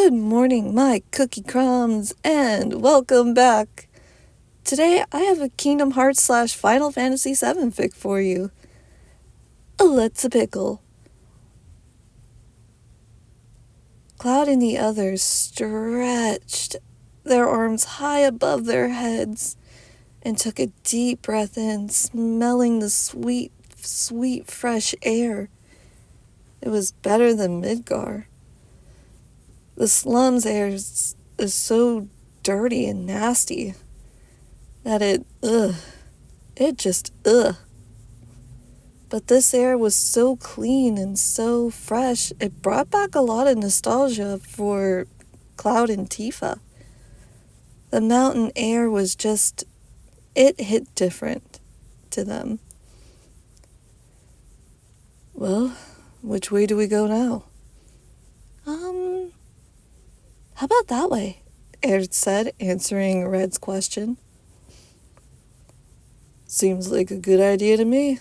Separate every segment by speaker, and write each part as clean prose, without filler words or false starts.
Speaker 1: Good morning, my cookie crumbs, and welcome back. Today I have a Kingdom Hearts / Final Fantasy VII fic for you. Let's a pickle. Cloud and the others stretched their arms high above their heads and took a deep breath in, smelling the sweet, sweet fresh air. It was better than Midgar. The slums air is so dirty and nasty that it just. But this air was so clean and so fresh, it brought back a lot of nostalgia for Cloud and Tifa. The mountain air was just, it hit different to them. Well, which way do we go now? How about that way? Aerith said, answering Red's question. Seems like a good idea to me.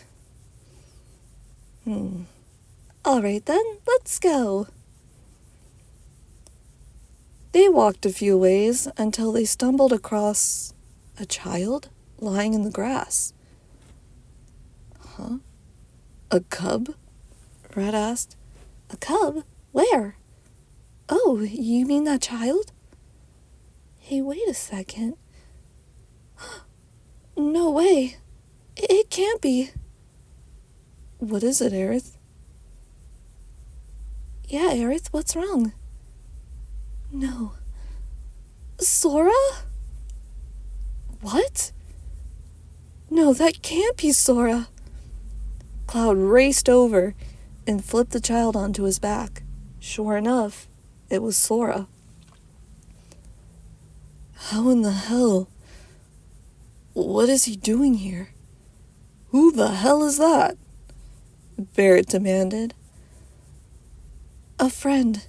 Speaker 1: All right then, let's go. They walked a few ways until they stumbled across a child lying in the grass. Huh? A cub? Red asked. A cub? Where? Oh, you mean that child? Hey, wait a second. No way. It can't be. What is it, Aerith? Yeah, Aerith, what's wrong? No. Sora? What? No, that can't be Sora. Cloud raced over and flipped the child onto his back. Sure enough, it was Sora. How in the hell? What is he doing here? Who the hell is that? Barrett demanded. A friend.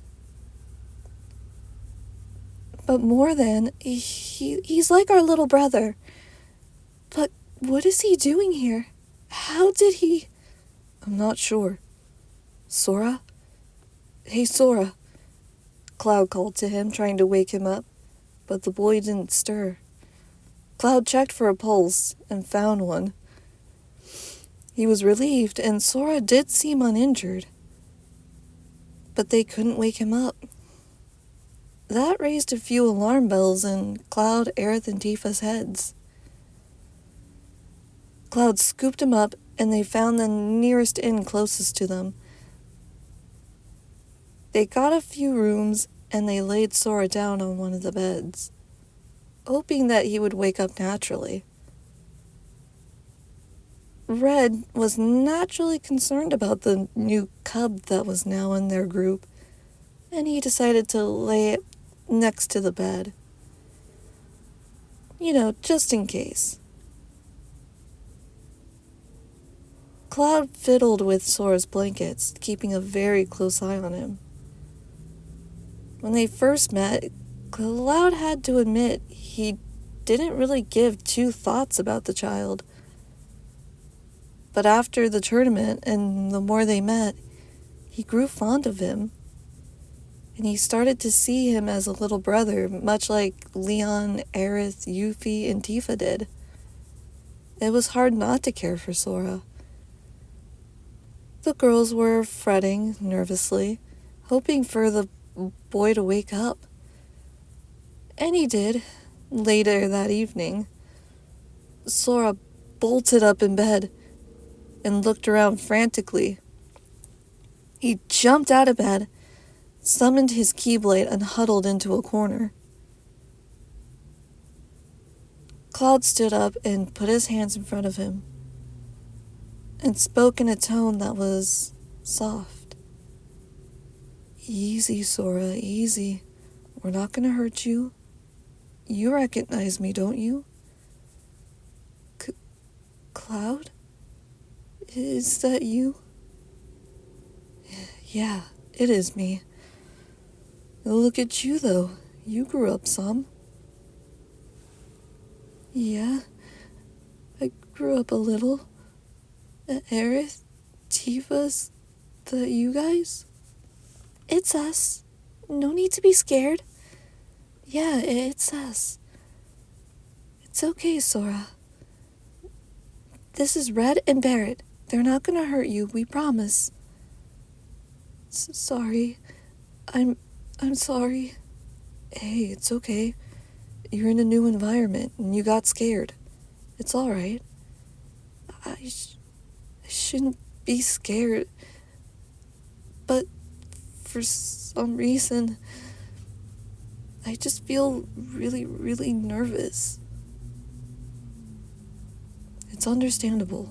Speaker 1: But more than, he's like our little brother. But what is he doing here? How did he... I'm not sure. Sora? Hey, Sora. Cloud called to him, trying to wake him up, but the boy didn't stir. Cloud checked for a pulse and found one. He was relieved, and Sora did seem uninjured. But they couldn't wake him up. That raised a few alarm bells in Cloud, Aerith, and Tifa's heads. Cloud scooped him up, and they found the nearest inn closest to them. They got a few rooms, and they laid Sora down on one of the beds, hoping that he would wake up naturally. Red was naturally concerned about the new cub that was now in their group, and he decided to lay it next to the bed. Just in case. Cloud fiddled with Sora's blankets, keeping a very close eye on him. When they first met, Cloud had to admit he didn't really give two thoughts about the child. But after the tournament, and the more they met, he grew fond of him. And he started to see him as a little brother, much like Leon, Aerith, Yuffie, and Tifa did. It was hard not to care for Sora. The girls were fretting nervously, hoping for the boy to wake up. And he did, later that evening. Sora bolted up in bed and looked around frantically. He jumped out of bed, summoned his Keyblade, and huddled into a corner. Cloud stood up and put his hands in front of him and spoke in a tone that was soft. Easy, Sora, easy. We're not going to hurt you. You recognize me, don't you? Cloud? Is that you? Yeah, it is me. Look at you, though. You grew up some. Yeah, I grew up a little. Aerith, Tifa's, you guys? It's us. No need to be scared. Yeah, it's us. It's okay, Sora. This is Red and Barrett. They're not gonna hurt you, we promise. Sorry. I'm sorry. Hey, it's okay. You're in a new environment and you got scared. It's alright. I shouldn't be scared. But for some reason, I just feel really, really nervous. It's understandable.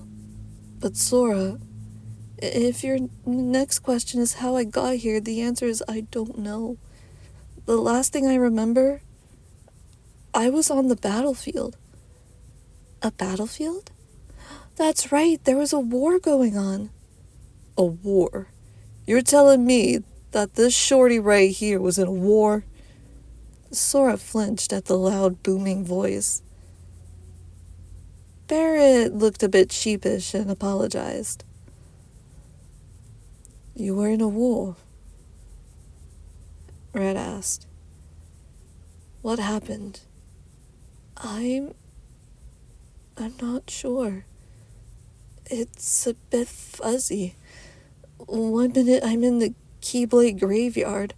Speaker 1: But Sora, if your next question is how I got here, the answer is I don't know. The last thing I remember, I was on the battlefield. A battlefield? That's right, there was a war going on. A war? You're telling me that this shorty right here was in a war? Sora flinched at the loud, booming voice. Barrett looked a bit sheepish and apologized. You were in a war? Red asked. What happened? I'm not sure. It's a bit fuzzy. One minute I'm in the Keyblade graveyard,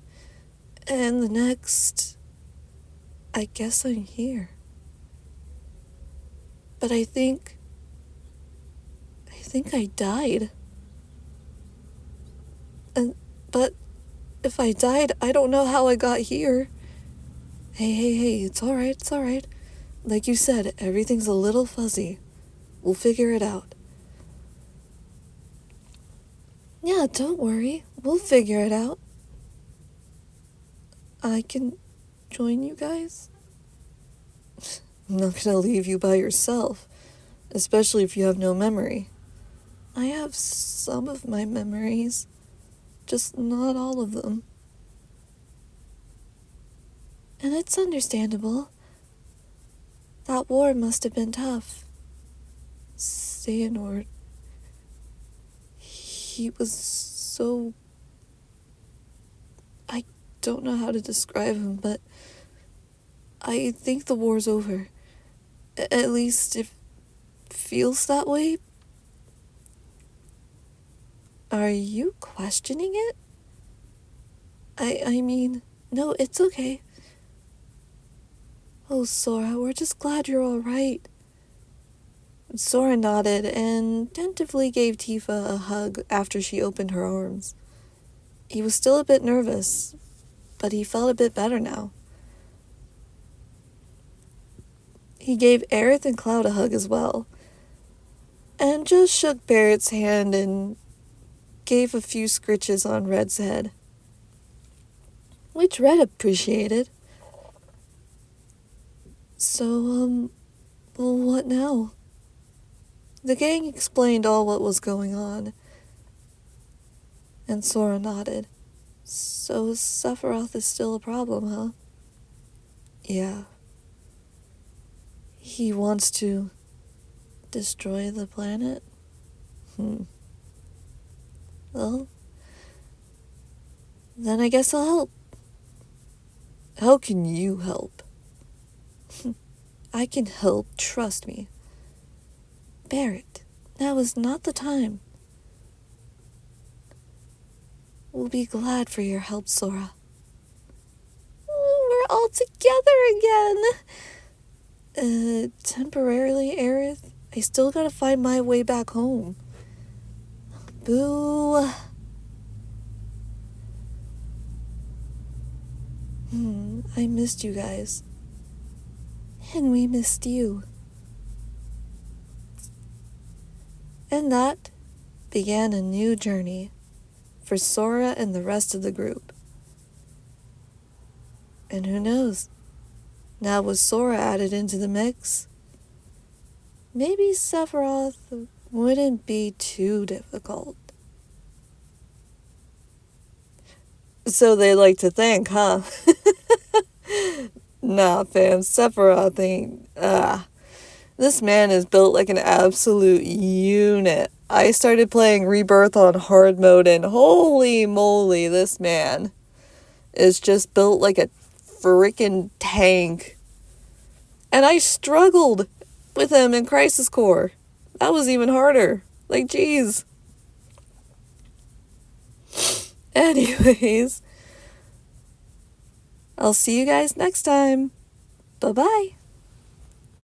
Speaker 1: and the next, I guess I'm here. But I think I died. But if I died, I don't know how I got here. Hey, it's alright. Like you said, everything's a little fuzzy. We'll figure it out. Yeah, don't worry. We'll figure it out. I can join you guys? I'm not gonna leave you by yourself, especially if you have no memory. I have some of my memories, just not all of them. And it's understandable. That war must have been tough. Xehanort, he was so... I don't know how to describe him, but I think the war's over. At least it feels that way. Are you questioning it? I mean, no, it's okay. Oh, Sora, we're just glad you're all right. Sora nodded and tentatively gave Tifa a hug after she opened her arms. He was still a bit nervous, but he felt a bit better now. He gave Aerith and Cloud a hug as well, and just shook Barrett's hand and gave a few scritches on Red's head, which Red appreciated. So, what now? The gang explained all what was going on, and Sora nodded. So Sephiroth is still a problem, huh? Yeah. He wants to destroy the planet? Well, then I guess I'll help. How can you help? I can help, trust me. Barrett, now is not the time. We'll be glad for your help, Sora. We're all together again. Temporarily, Aerith. I still gotta find my way back home. Boo. I missed you guys. And we missed you. And that began a new journey for Sora and the rest of the group. And who knows, now with Sora added into the mix, maybe Sephiroth wouldn't be too difficult. So they like to think, huh? Nah, fam, Sephiroth ain't... This man is built like an absolute unit. I started playing Rebirth on hard mode, and holy moly, this man is just built like a freaking tank. And I struggled with him in Crisis Core. That was even harder. Like, jeez. Anyways, I'll see you guys next time. Bye-bye.